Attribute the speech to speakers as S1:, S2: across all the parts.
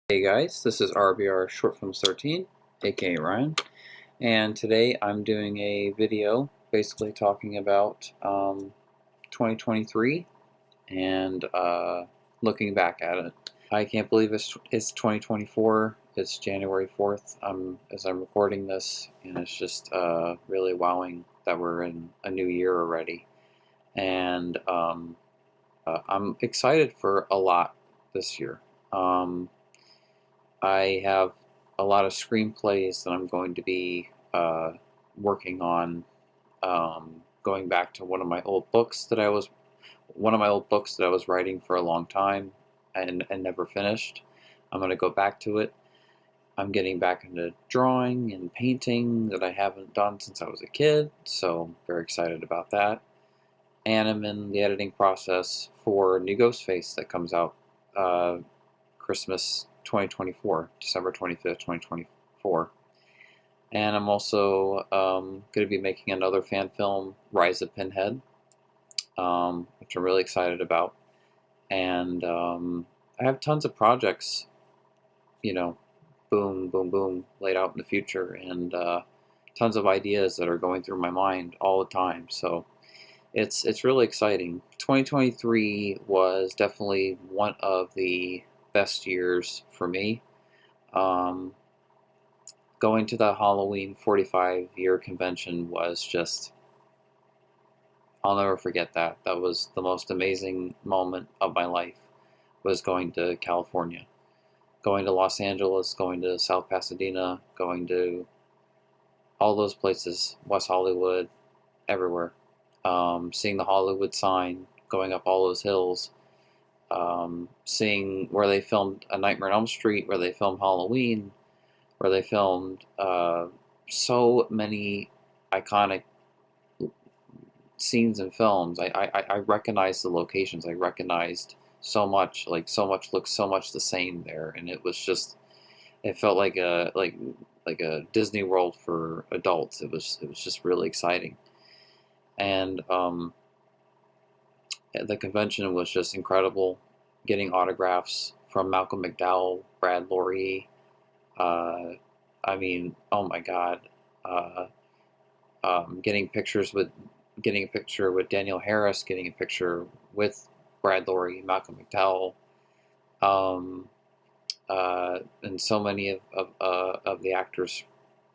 S1: Hey guys, this is RBR Short Films 13, aka Ryan, and today I'm doing a video basically talking about 2023 and looking back at it. I can't believe it's 2024. It's January 4th as I'm recording this, and it's just really wowing that we're in a new year already. And I'm excited for a lot this year. I have a lot of screenplays that I'm going to be working on. Going back to one of my old books that I was writing for a long time and never finished. I'm going to go back to it. I'm getting back into drawing and painting that I haven't done since I was a kid, so I'm very excited about that. And I'm in the editing process for New Ghostface that comes out uh, Christmas 2024, December 25th, 2024. And I'm also going to be making another fan film, Rise of Pinhead, which I'm really excited about. And I have tons of projects, you know, boom, boom, boom, laid out in the future, and tons of ideas that are going through my mind all the time. So it's really exciting. 2023 was definitely one of the best years for me. Um, Going to the Halloween 45-year convention was just, I'll never forget that. That was the most amazing moment of my life, was going to California. Going to Los Angeles, going to South Pasadena, going to all those places, West Hollywood, everywhere. Seeing the Hollywood sign, going up all those hills, seeing where they filmed A Nightmare on Elm Street, where they filmed Halloween, where they filmed so many iconic scenes and films. I recognized the locations. I recognized so much. Like so much looks so much the same there, and it was just. It felt like a Disney World for adults. It was just really exciting, and the convention was just incredible. Getting autographs from Malcolm McDowell, Brad Loree. Uh, I mean, oh my God. Uh, getting a picture with Danielle Harris, getting a picture with Brad Loree, Malcolm McDowell, um, and so many of the actors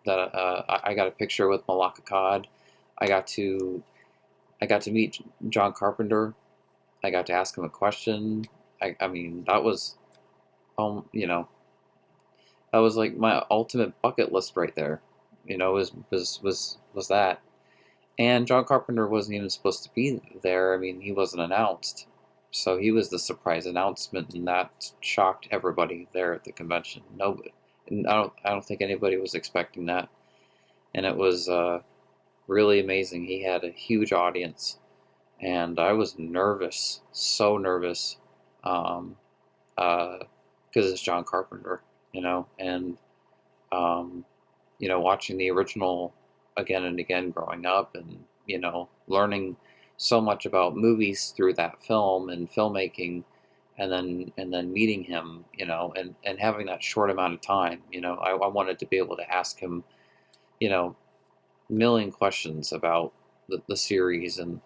S1: that I got a picture with Malaka Cod. I got to I got to meet John Carpenter. I got to ask him a question. I mean that was you know, that was like my ultimate bucket list right there. You know, was that. And John Carpenter wasn't even supposed to be there. I mean, he wasn't announced. So he was the surprise announcement, and that shocked everybody there at the convention. Nobody, and I don't think anybody was expecting that. And it was really amazing. He had a huge audience, and I was nervous, so nervous, um, because it's John Carpenter, and um, watching the original again and again growing up and, learning so much about movies through that film and filmmaking and then meeting him, and having that short amount of time, I wanted to be able to ask him, you know, a million questions about the series and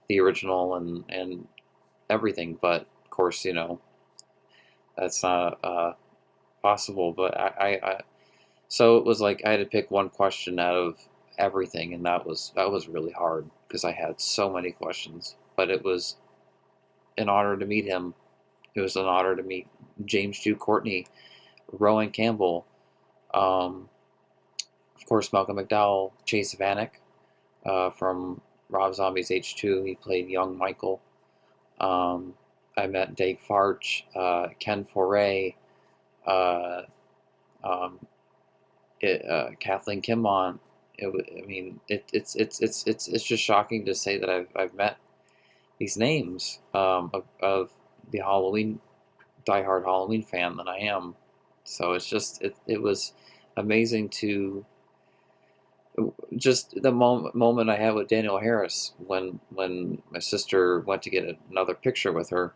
S1: the original and everything. But of course, that's not possible. But so it was like I had to pick one question out of everything, and that was really hard because I had so many questions. But it was an honor to meet him. It was an honor to meet James Jude Courtney, Rowan Campbell, um, of course Malcolm McDowell, Chase Vanek from Rob Zombie's H2. He played young Michael. Um, I met Dave Farch, Ken Foray, uh, um, Kathleen Kimmon. I mean, it's just shocking to say that I've met these names of the diehard Halloween fan that I am. So it was amazing to just the moment I had with Danielle Harris when my sister went to get another picture with her,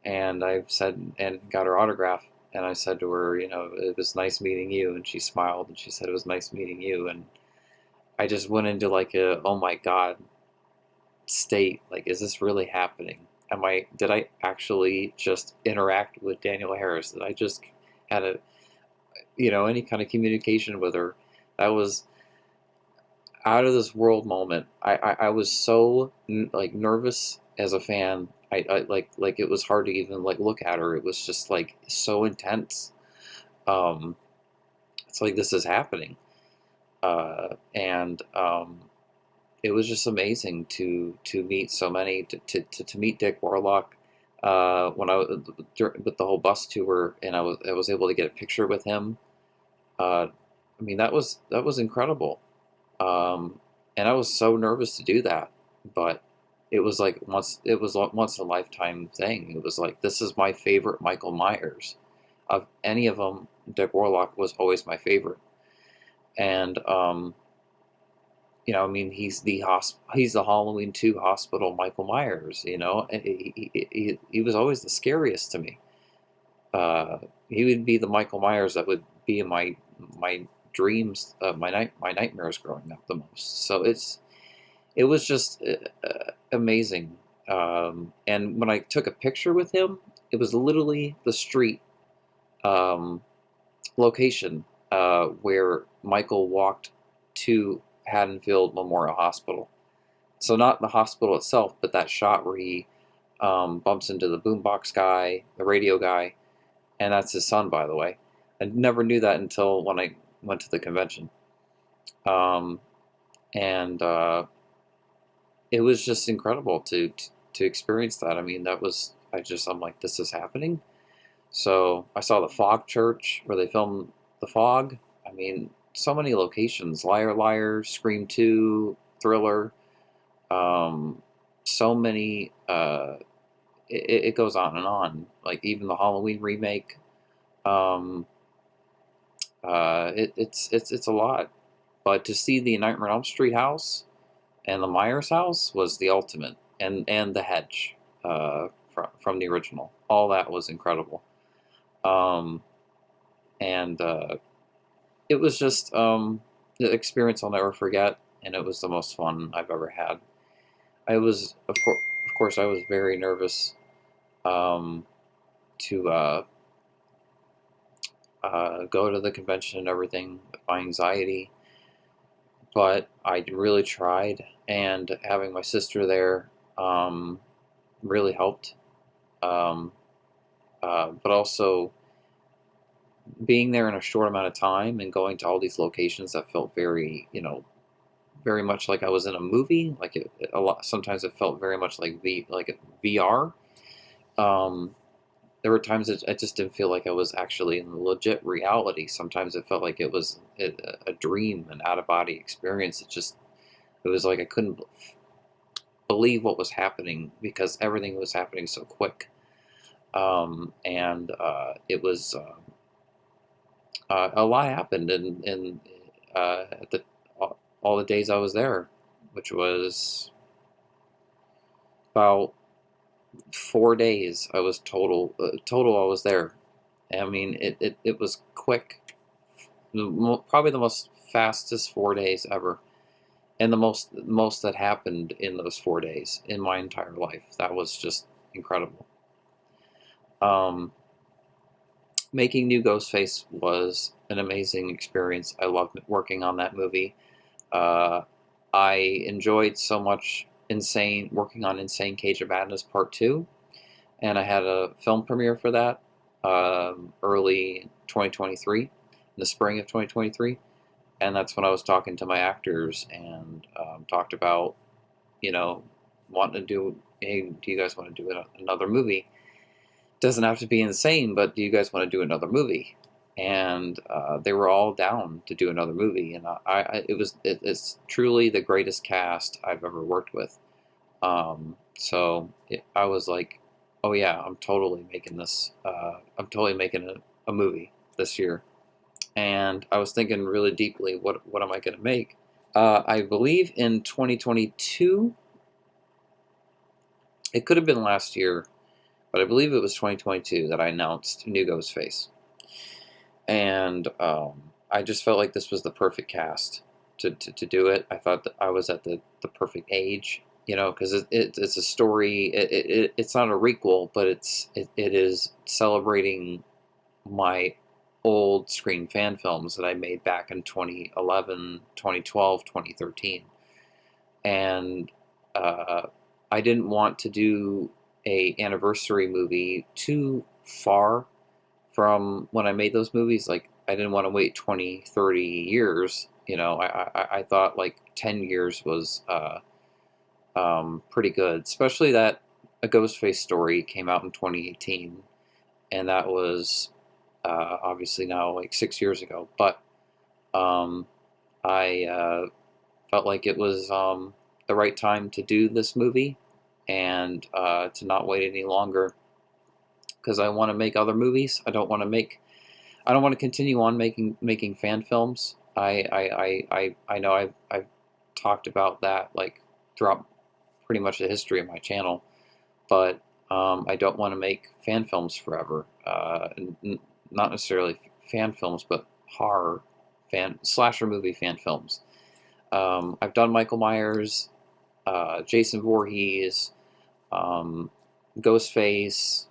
S1: and I said and got her autograph. And I said to her, you know, it was nice meeting you. And she smiled and she said, it was nice meeting you. And I just went into like a, oh my God state. Like, is this really happening? Did I actually just interact with Danielle Harris? Did I just had a, you know, any kind of communication with her? That was out of this world moment. I was so like nervous as a fan. I like it was hard to even like look at her. It was just like so intense. Um, it's like this is happening, and it was just amazing to meet so many to meet Dick Warlock when with the whole bus tour, and I was able to get a picture with him. I mean that was incredible. Um, and I was so nervous to do that, but it was a once in a lifetime thing. It was like this is my favorite Michael Myers. Of any of them, Dick Warlock was always my favorite. And you know, I mean, he's the Halloween 2 hospital Michael Myers. You know, and he was always the scariest to me. Uh, he would be the Michael Myers that would be in my dreams, my nightmares growing up the most. So it was just amazing. And when I took a picture with him, it was literally the street um, location where Michael walked to Haddonfield Memorial Hospital. So not the hospital itself, but that shot where he bumps into the boombox guy, the radio guy, and that's his son, by the way. I never knew that until when I went to the convention. Um, and it was just incredible to experience that. I mean, that was I'm like, this is happening. So I saw the Fog Church where they filmed The Fog. I mean, so many locations: Liar Liar, Scream 2, Thriller. Um, so many. It goes on and on. Like even the Halloween remake. Um, it's a lot. But to see the Nightmare on Elm Street house and the Myers house was the ultimate, and the hedge from the original. All that was incredible. Um, and it was just the experience I'll never forget, and it was the most fun I've ever had. I was, of course, I was very nervous um, to go to the convention and everything, my anxiety, but I really tried, and having my sister there um, really helped. Um, but also being there in a short amount of time and going to all these locations that felt very, you know, very much like I was in a movie. Like a lot. Sometimes it felt very much like like a VR. Um, there were times that I just didn't feel like I was actually in legit reality. Sometimes it felt like it was a dream, an out of body experience. It was like I couldn't believe what was happening because everything was happening so quick. And it was a lot happened in at the all the days I was there, which was about 4 days. I was total. I was there. I mean, it was quick. Probably the most fastest 4 days ever, and the most that happened in those 4 days in my entire life. That was just incredible. Um, Making New Ghostface was an amazing experience. I loved working on that movie. Uh, I enjoyed so much Insane working on Insane Cage of Madness Part 2, and I had a film premiere for that early 2023, in the spring of 2023, and that's when I was talking to my actors and talked about, you know, wanting to do, hey, do you guys want to do another movie? Doesn't have to be insane, but do you guys want to do another movie? And they were all down to do another movie, and it's truly the greatest cast I've ever worked with. I was like, oh yeah, I'm totally making this. I'm totally making a movie this year, and I was thinking really deeply, what am I going to make? I believe in 2022. It could have been last year, but I believe it was 2022 that I announced New Ghostface. and I just felt like this was the perfect cast to do it. I thought that I was at the perfect age, because it's a story. It's not a requel, but it is celebrating my old Scream fan films that I made back in 2011, 2012, 2013. And uh, I didn't want to do a anniversary movie too far from when I made those movies. Like, I didn't want to wait 20, 30 years. I thought like 10 years was pretty good, especially that A Ghostface Story came out in 2018, and that was obviously now like 6 years ago. But um, I felt like it was the right time to do this movie, and to not wait any longer, because I want to make other movies. I don't want to continue on making fan films. I know I've talked about that like throughout pretty much the history of my channel, but I don't want to make fan films forever. Not necessarily fan films, but horror slasher movie fan films. I've done Michael Myers, Jason Voorhees, um, Ghostface,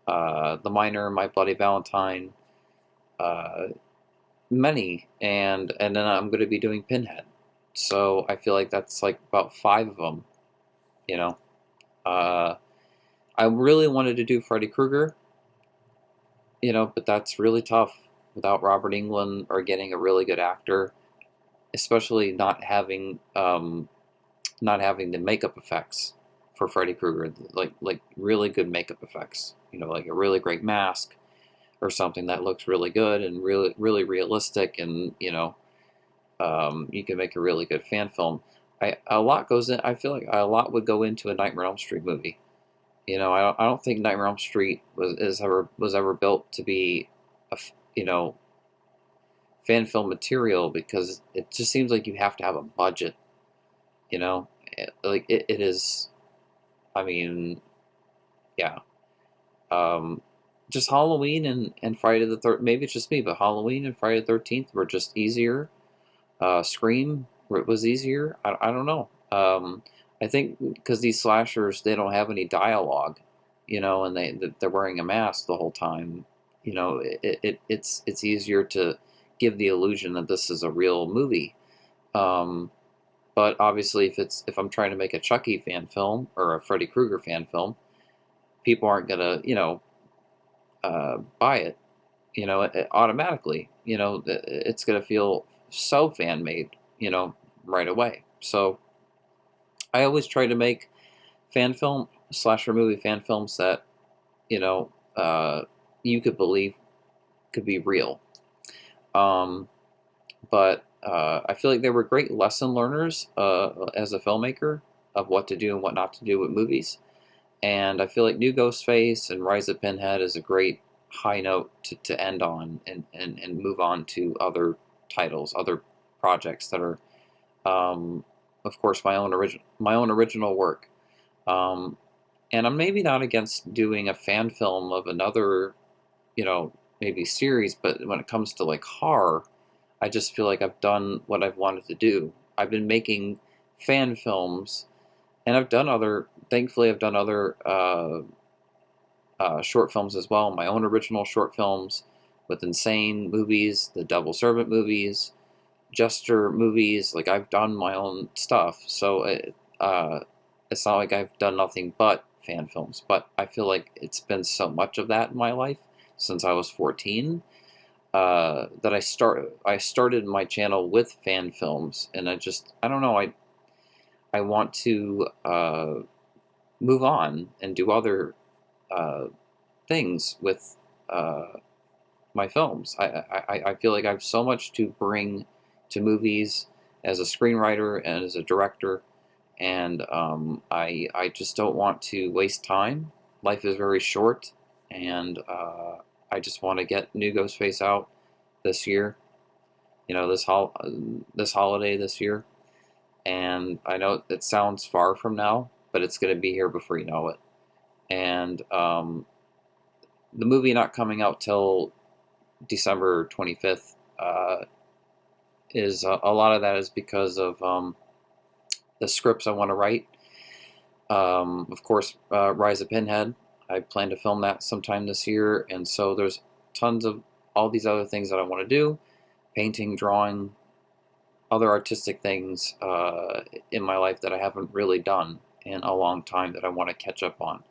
S1: The Miner, My Bloody Valentine, uh, many, and then I'm going to be doing Pinhead. So I feel like that's like about five of them. You know, uh, I really wanted to do Freddy Krueger, but that's really tough without Robert Englund or getting a really good actor, especially not having the makeup effects for Freddy Krueger, like really good makeup effects. Like a really great mask or something that looks really good and really really realistic, and you can make a really good fan film. A lot goes in. I feel like a lot would go into a Nightmare on Elm Street movie. I don't think Nightmare on Elm Street was ever built to be a fan film material, because it just seems like you have to have a budget. Like it is. I mean, yeah. Um, just Halloween and Friday the Third. Maybe it's just me, but Halloween and Friday the 13th were just easier. Scream was easier. I don't know. I think because these slashers, they don't have any dialogue, and they're wearing a mask the whole time. It's easier to give the illusion that this is a real movie. Um, but obviously, if I'm trying to make a Chucky fan film or a Freddy Krueger fan film, people aren't gonna buy it. Automatically. It's gonna feel so fan made. Right away. So I always try to make fan film slasher movie fan films that you know uh, you could believe could be real. Um, but I feel like they were great lesson learners as a filmmaker of what to do and what not to do with movies. And I feel like New Ghostface and Rise of Pinhead is a great high note to end on, and move on to other titles, other projects that are, um, of course, my own original work. Um, and I'm maybe not against doing a fan film of another, maybe series, but when it comes to like horror, I just feel like I've done what I've wanted to do. I've been making fan films, and thankfully, I've done other short films as well. My own original short films with Insane movies, the Devil Servant movies, Jester movies. Like, I've done my own stuff, so it's not like I've done nothing but fan films. But I feel like it's been so much of that in my life since I was 14, that I started my channel with fan films, and I don't know, I want to move on and do other uh, things with uh, my films. I feel like I have so much to bring to movies as a screenwriter and as a director, and I just don't want to waste time. Life is very short, and I just want to get New Ghostface out this year. This holiday this year, and I know it sounds far from now, but it's going to be here before you know it. And the movie not coming out till December 25th is a lot of that is because of the scripts I want to write. Of course, Rise of Pinhead. I plan to film that sometime this year, and so there's tons of all these other things that I want to do: painting, drawing, other artistic things in my life that I haven't really done in a long time that I want to catch up on.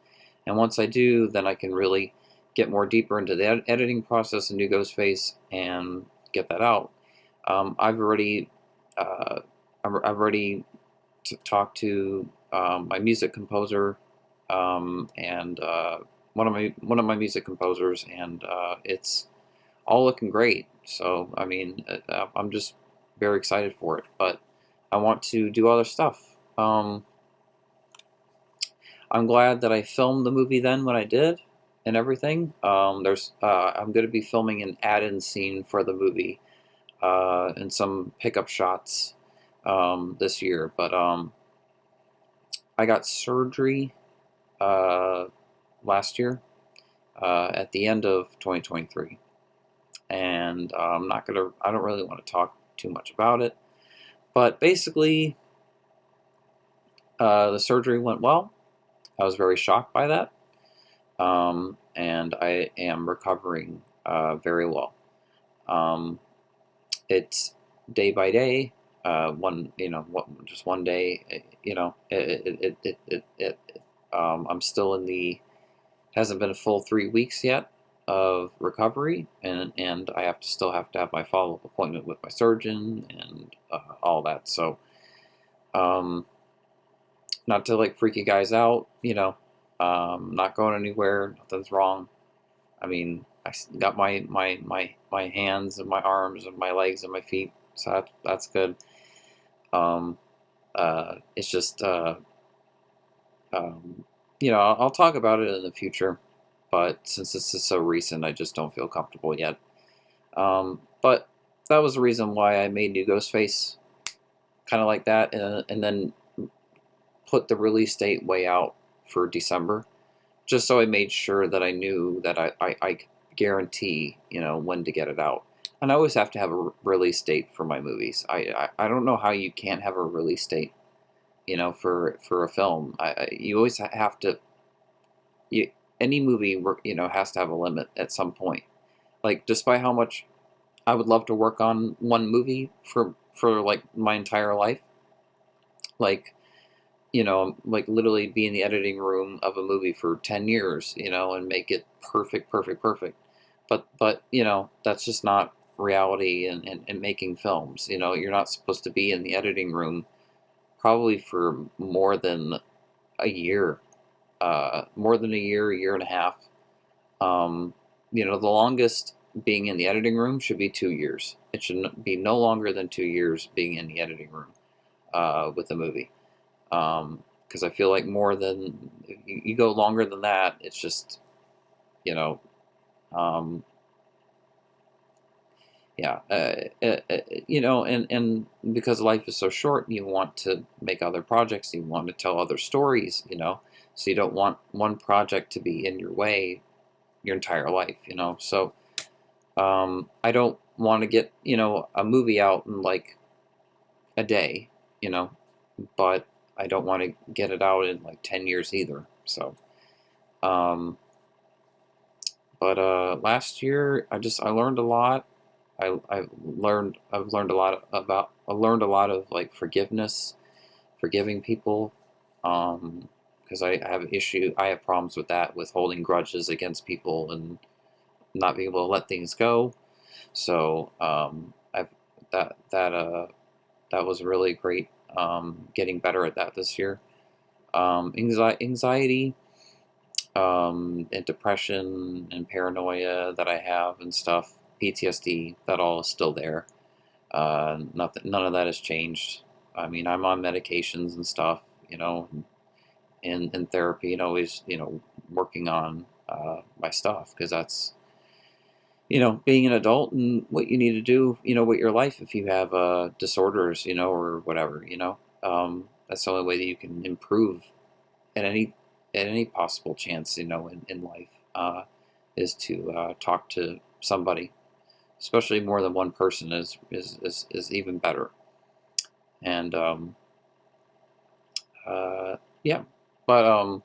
S1: And once I do, then I can really get more deeper into the editing process and do Ghostface and get that out. I've already I've already talked to my music composer and one of my music composers, and it's all looking great. So I mean, I'm just very excited for it. But I want to do other stuff. I'm glad that I filmed the movie then when I did and everything. I'm going to be filming an add-in scene for the movie and some pickup shots this year. But I got surgery last year at the end of 2023, and I don't really want to talk too much about it. But basically, the surgery went well. I was very shocked by that. And I am recovering very well. It's day by day. Just one day. I'm still in the. Hasn't been a full 3 weeks yet of recovery, and I still have to have my follow-up appointment with my surgeon and all that. So, not to like freak you guys out, not going anywhere. Nothing's wrong. I mean, got my hands and my arms and my legs and my feet, so that's good. It's just I'll talk about it in the future, but since this is so recent, I just don't feel comfortable yet. But that was the reason why I made New Ghostface, kind of like that, and then put the release date way out for December, just so I made sure that I knew that I guarantee, when to get it out. And I always have to have a release date for my movies. I don't know how you can't have a release date, for a film. You always have to. Any movie, has to have a limit at some point. Like, despite how much I would love to work on one movie for like my entire life, like like literally be in the editing room of a movie for 10 years, and make it perfect, perfect, perfect. But that's just not reality in making films. You're not supposed to be in the editing room probably for more than a year and a half. The longest being in the editing room should be 2 years. It should be no longer than 2 years being in the editing room with a movie. Because I feel like more than you go longer than that, it's just, um, yeah, and because life is so short, you want to make other projects, you want to tell other stories, so you don't want one project to be in your way your entire life, So I don't want to get, a movie out in like a day, but I don't want to get it out in like 10 years either. So, um, but last year I learned a lot. I learned a lot of like forgiveness, forgiving people, because I have problems with that, with holding grudges against people and not being able to let things go. So I've that was really great. Getting better at that this year. Anxiety, and depression and paranoia that I have and stuff, PTSD, that all is still there. None of that has changed. I mean, I'm on medications and stuff, in therapy, and always, working on my stuff, because that's, being an adult and what you need to do, with your life if you have disorders, or whatever, that's the only way that you can improve at any possible chance, in life, is to talk to somebody. especially more than one person is even better. And yeah, but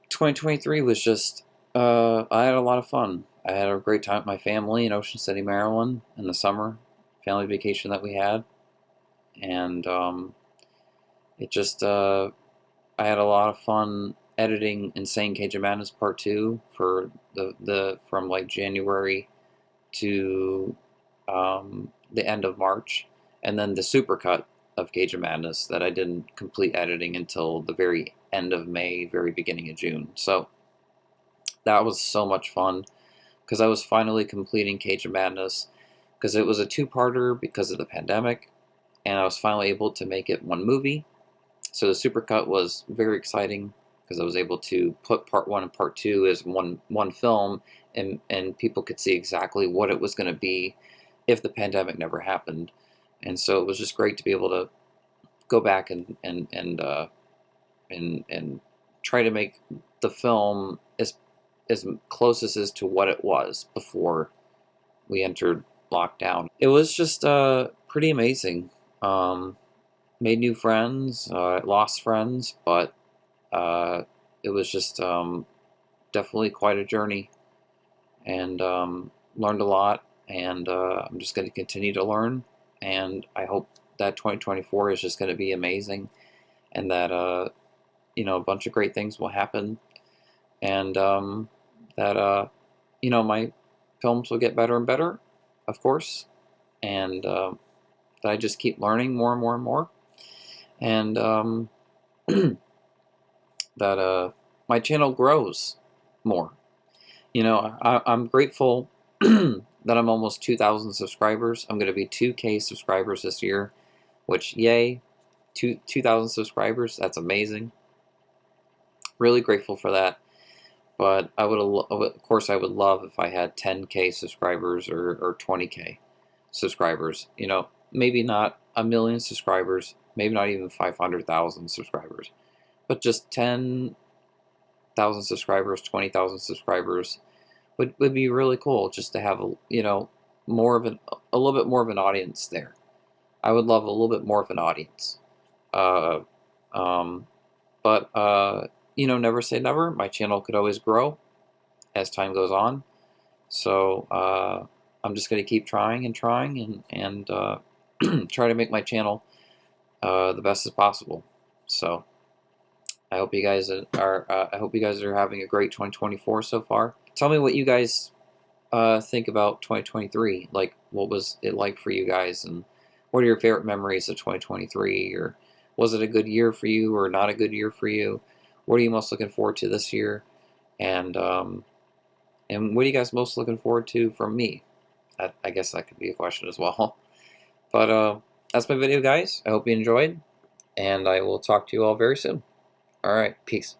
S1: 2023 was just I had a lot of fun. I had a great time with my family in Ocean City, Maryland, in the summer family vacation that we had, and it just I had a lot of fun editing Insane Cage of Madness Part Two for the from like January to the end of March, and then the supercut of Cage of Madness that I didn't complete editing until the very end of May, very beginning of June. So that was so much fun because I was finally completing Cage of Madness because it was a two-parter because of the pandemic, and I was finally able to make it one movie. So the supercut was very exciting because I was able to put part one and part two as one film, and people could see exactly what it was going to be if the pandemic never happened. And so it was just great to be able to go back and try to make the film as close as is to what it was before we entered lockdown. It was just pretty amazing. Um, Made new friends, lost friends, but uh, it was just definitely quite a journey, and learned a lot. And I'm just going to continue to learn, and I hope that 2024 is just going to be amazing, and that a bunch of great things will happen, and that my films will get better and better, of course, and that I just keep learning more and more and more, and that my channel grows more. I'm grateful that I'm almost 2,000 subscribers. I'm going to be 2K subscribers this year, which yay, 2,000 subscribers. That's amazing. Really grateful for that. But of course, I would love if I had 10K subscribers or 20K subscribers. Maybe not a million subscribers, maybe not even 500,000 subscribers, but just 10,000 subscribers, 20,000 subscribers would be really cool just to have more of a little bit more of an audience there. I would love a little bit more of an audience. Uh, um, but never say never. My channel could always grow as time goes on. So I'm just going to keep trying and trying and try to make my channel the best as possible. So I hope you guys are having a great 2024 so far. Tell me what you guys think about 2023. Like, what was it like for you guys, and what are your favorite memories of 2023? Or was it a good year for you, or not a good year for you? What are you most looking forward to this year? And what are you guys most looking forward to from me? I guess that could be a question as well. But that's my video, guys. I hope you enjoyed, and I will talk to you all very soon. All right, peace.